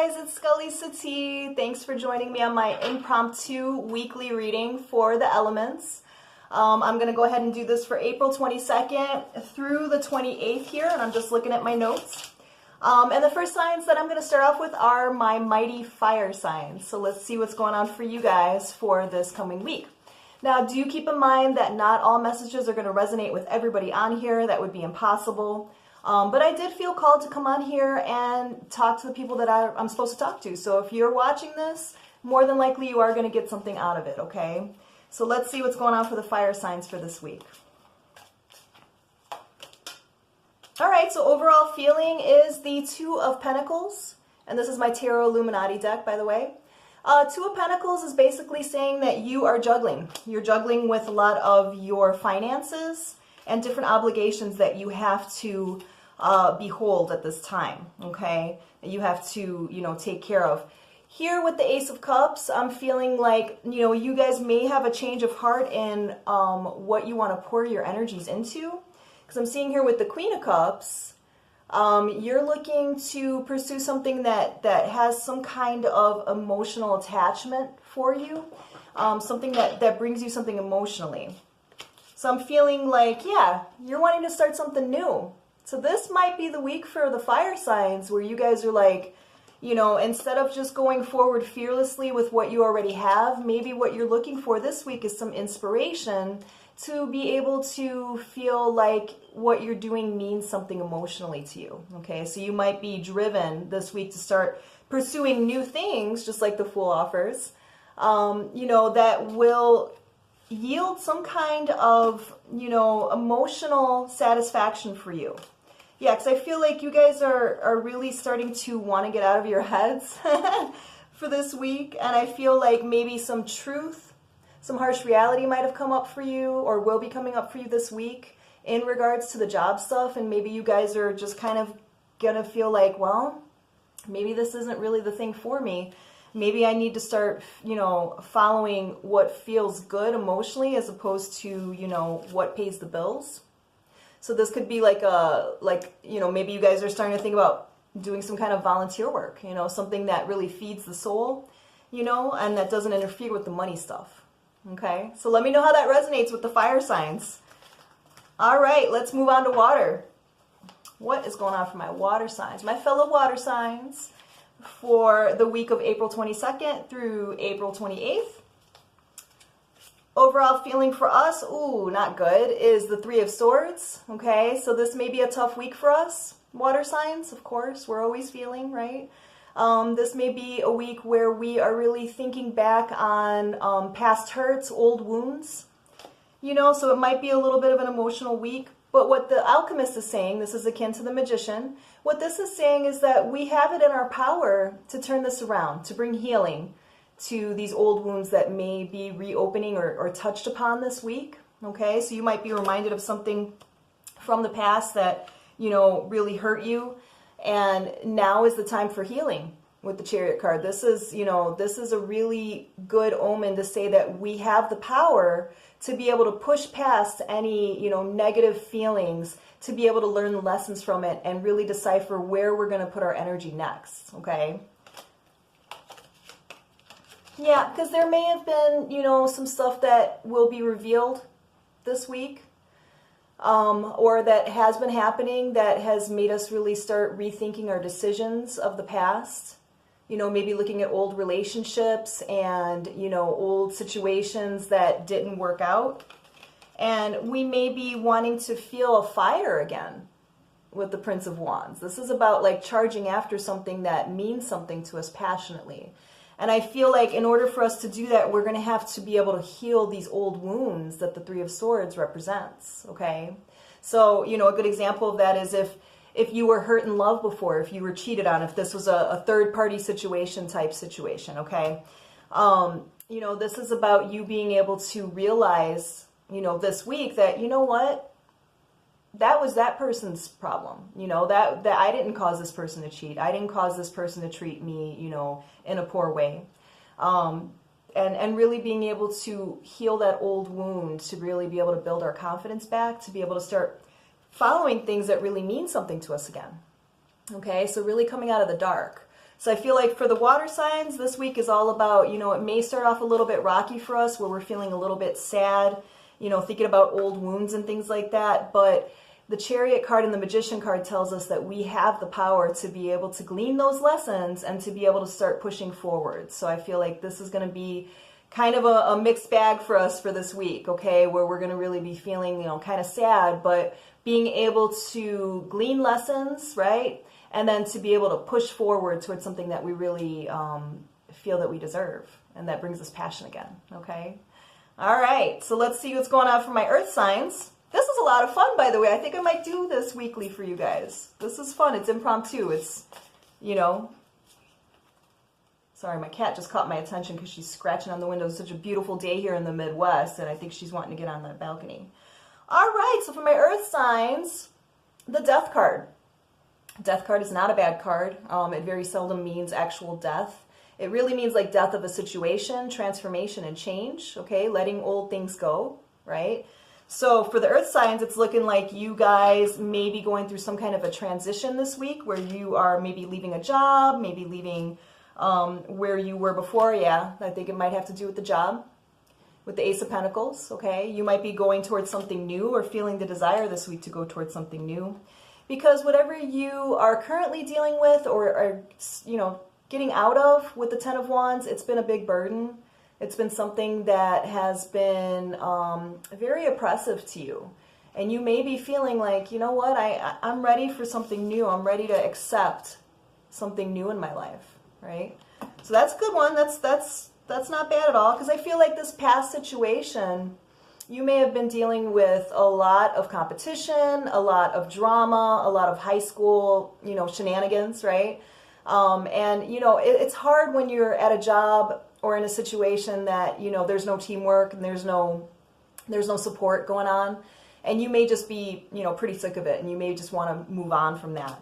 guys, it's Scully Sati. Thanks for joining me on my impromptu weekly reading for the elements. I'm going to go ahead and do this for April 22nd through the 28th here, and I'm just looking at my notes. And the first signs that I'm going to start off with are my mighty fire signs. So let's see what's going on for you guys for this coming week. Now, do keep in mind that not all messages are going to resonate with everybody on here. That would be impossible. But I did feel called to come on here and talk to the people that I'm supposed to talk to. So if you're watching this, more than likely you are going to get something out of it, okay? So let's see what's going on for the fire signs for this week. All right, so overall feeling is the Two of Pentacles. And this is my Tarot Illuminati deck, by the way. Two of Pentacles is basically saying that you are juggling. You're juggling with a lot of your finances and different obligations that you have to behold at this time, okay? That you have to, take care of. Here with the Ace of Cups, I'm feeling like, you guys may have a change of heart in what you want to pour your energies into. Because I'm seeing here with the Queen of Cups, you're looking to pursue something that has some kind of emotional attachment for you. Something that brings you something emotionally. So I'm feeling like, yeah, you're wanting to start something new. So this might be the week for the fire signs where you guys are like, instead of just going forward fearlessly with what you already have, maybe what you're looking for this week is some inspiration to be able to feel like what you're doing means something emotionally to you. Okay, so you might be driven this week to start pursuing new things, just like the Fool offers, that will yield some kind of, emotional satisfaction for you. Yeah, because I feel like you guys are really starting to want to get out of your heads for this week. And I feel like maybe some truth, some harsh reality might have come up for you or will be coming up for you this week in regards to the job stuff. And maybe you guys are just kind of going to feel like, well, maybe this isn't really the thing for me. Maybe I need to start, following what feels good emotionally as opposed to, what pays the bills. So this could be like maybe you guys are starting to think about doing some kind of volunteer work, something that really feeds the soul, and that doesn't interfere with the money stuff. Okay, so let me know how that resonates with the fire signs. All right, let's move on to water. What is going on for my water signs? My fellow water signs for the week of April 22nd through April 28th. Overall feeling for us, not good, is the Three of Swords. Okay, so this may be a tough week for us. Water signs, of course, we're always feeling, right? This may be a week where we are really thinking back on past hurts, old wounds. So it might be a little bit of an emotional week. But what the alchemist is saying, this is akin to the magician, what this is saying is that we have it in our power to turn this around, to bring healing to these old wounds that may be reopening or touched upon this week. Okay, so you might be reminded of something from the past that, really hurt you. And now is the time for healing with the Chariot card. This is a really good omen to say that we have the power to be able to push past any, negative feelings, to be able to learn lessons from it and really decipher where we're going to put our energy next, okay? Yeah, because there may have been, some stuff that will be revealed this week, or that has been happening that has made us really start rethinking our decisions of the past. Maybe looking at old relationships and, old situations that didn't work out. And we may be wanting to feel a fire again with the Prince of Wands. This is about like charging after something that means something to us passionately. And I feel like in order for us to do that, we're going to have to be able to heal these old wounds that the Three of Swords represents, okay? So, a good example of that is if you were hurt in love before, if you were cheated on, if this was a third-party situation type situation, okay? This is about you being able to realize, this week that, what? That was that person's problem. That I didn't cause this person to cheat. I didn't cause this person to treat me, in a poor way. And really being able to heal that old wound, to really be able to build our confidence back, to be able to start following things that really mean something to us again. Okay, so really coming out of the dark. So I feel like for the water signs, this week is all about, you know, it may start off a little bit rocky for us where we're feeling a little bit sad, you know, thinking about old wounds and things like that. But the Chariot card and the Magician card tells us that we have the power to be able to glean those lessons and to be able to start pushing forward. So I feel like this is going to be kind of a mixed bag for us for this week, okay, where we're going to really be feeling, you know, kind of sad, but being able to glean lessons, right? And then to be able to push forward towards something that we really feel that we deserve. And that brings us passion again, okay? All right, so let's see what's going on for my earth signs. This is a lot of fun, by the way. I think I might do this weekly for you guys. This is fun. It's impromptu. It's, you know... Sorry, my cat just caught my attention because she's scratching on the window. It's such a beautiful day here in the Midwest, and I think she's wanting to get on the balcony. All right, so for my earth signs, the Death card. Death card is not a bad card. It very seldom means actual death. It really means like death of a situation, transformation, and change, okay? Letting old things go, right? So for the earth signs, it's looking like you guys may be going through some kind of a transition this week where you are maybe leaving a job, maybe leaving where you were before. Yeah, I think it might have to do with the job, with the Ace of Pentacles, okay? You might be going towards something new or feeling the desire this week to go towards something new. Because whatever you are currently dealing with or are, you know, getting out of with the Ten of Wands, it's been a big burden. It's been something that has been very oppressive to you. And you may be feeling like, you know what, I'm ready for something new. I'm ready to accept something new in my life, right? So that's a good one. That's not bad at all, because I feel like this past situation, you may have been dealing with a lot of competition, a lot of drama, a lot of high school, you know, shenanigans, right? And, you know, it's hard when you're at a job or in a situation that, you know, there's no teamwork and there's no support going on. And you may just be, you know, pretty sick of it, and you may just want to move on from that.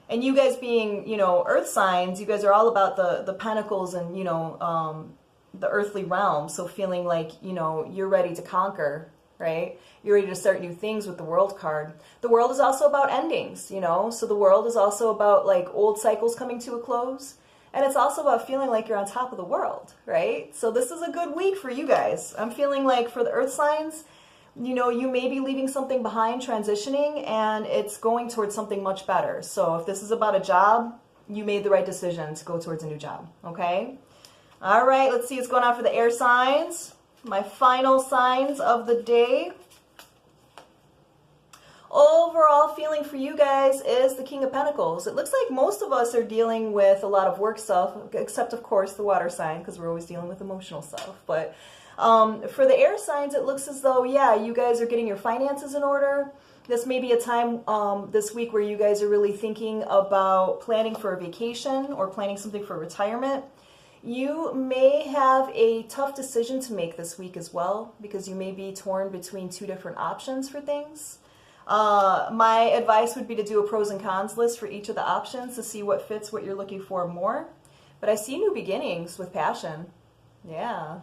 And you guys being, you know, earth signs, you guys are all about the pentacles and, you know, the earthly realm. So feeling like, you know, you're ready to conquer, right? You're ready to start new things with the World card. The World is also about endings, you know? So the World is also about like old cycles coming to a close. And it's also about feeling like you're on top of the world, right? So this is a good week for you guys. I'm feeling like for the earth signs, you know, you may be leaving something behind, transitioning, and it's going towards something much better. So if this is about a job, you made the right decision to go towards a new job, okay? All right, let's see what's going on for the air signs. My final signs of the day. Overall feeling for you guys is the King of Pentacles. It looks like most of us are dealing with a lot of work stuff, except of course the water sign, because we're always dealing with emotional stuff. But for the air signs, it looks as though, yeah, you guys are getting your finances in order. This may be a time this week where you guys are really thinking about planning for a vacation or planning something for retirement. You may have a tough decision to make this week as well, because you may be torn between two different options for things. My advice would be to do a pros and cons list for each of the options to see what fits what you're looking for more. But I see new beginnings with passion. Yeah.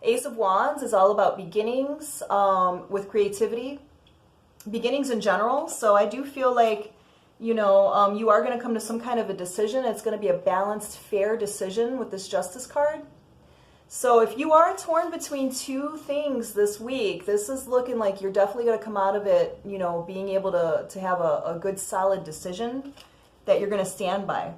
Ace of Wands is all about beginnings with creativity, beginnings in general. So I do feel like, you know, you are going to come to some kind of a decision. It's going to be a balanced, fair decision with this Justice card. So if you are torn between two things this week, this is looking like you're definitely going to come out of it, you know, being able to have a good, solid decision that you're going to stand by.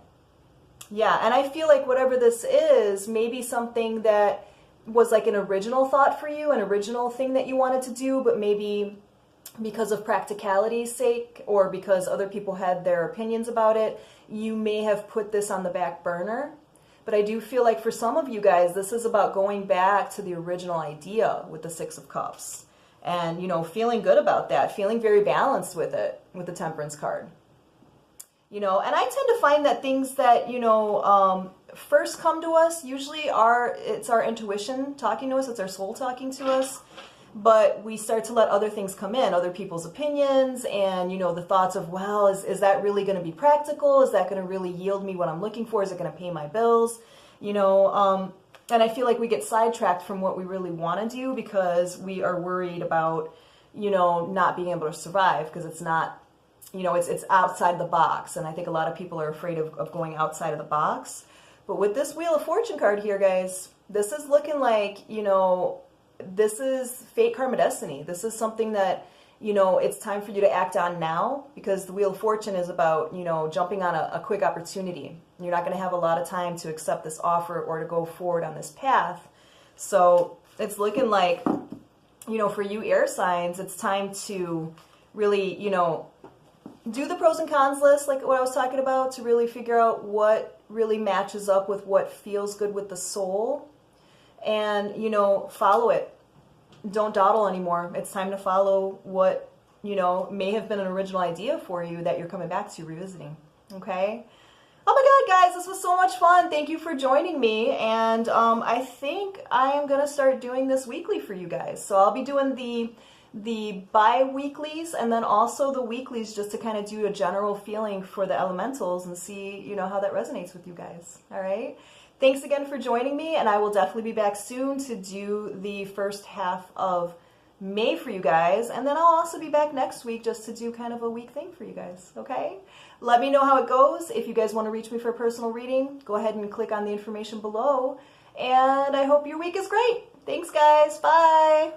Yeah, and I feel like whatever this is, maybe something that was like an original thought for you, an original thing that you wanted to do, but maybe because of practicality's sake or because other people had their opinions about it, you may have put this on the back burner. But I do feel like for some of you guys, this is about going back to the original idea with the Six of Cups and, you know, feeling good about that, feeling very balanced with it, with the Temperance card. You know, and I tend to find that things that, you know, first come to us usually it's our intuition talking to us, it's our soul talking to us. But we start to let other things come in, other people's opinions, and, you know, the thoughts of, well, is that really going to be practical? Is that going to really yield me what I'm looking for? Is it going to pay my bills? You know, and I feel like we get sidetracked from what we really want to do because we are worried about, you know, not being able to survive because it's not, you know, it's outside the box. And I think a lot of people are afraid of going outside of the box. But with this Wheel of Fortune card here, guys, this is looking like, you know, this is fate, karma, destiny. This is something that, you know, it's time for you to act on now, because the Wheel of Fortune is about, you know, jumping on a quick opportunity. You're not going to have a lot of time to accept this offer or to go forward on this path. So it's looking like, you know, for you air signs, it's time to really, you know, do the pros and cons list, like what I was talking about, to really figure out what really matches up with what feels good with the soul, and, you know, follow it. Don't dawdle anymore. It's time to follow what, you know, may have been an original idea for you that you're coming back to, revisiting. Okay? Oh my God, guys, this was so much fun. Thank you for joining me. And I think I am going to start doing this weekly for you guys. So I'll be doing the bi-weeklies and then also the weeklies, just to kind of do a general feeling for the elementals and see, you know, how that resonates with you guys. All right. Thanks again for joining me, and I will definitely be back soon to do the first half of May for you guys, and then I'll also be back next week just to do kind of a week thing for you guys. Okay. Let me know how it goes. If you guys want to reach me for a personal reading, go ahead and click on the information below, and I hope your week is great. Thanks, guys. Bye.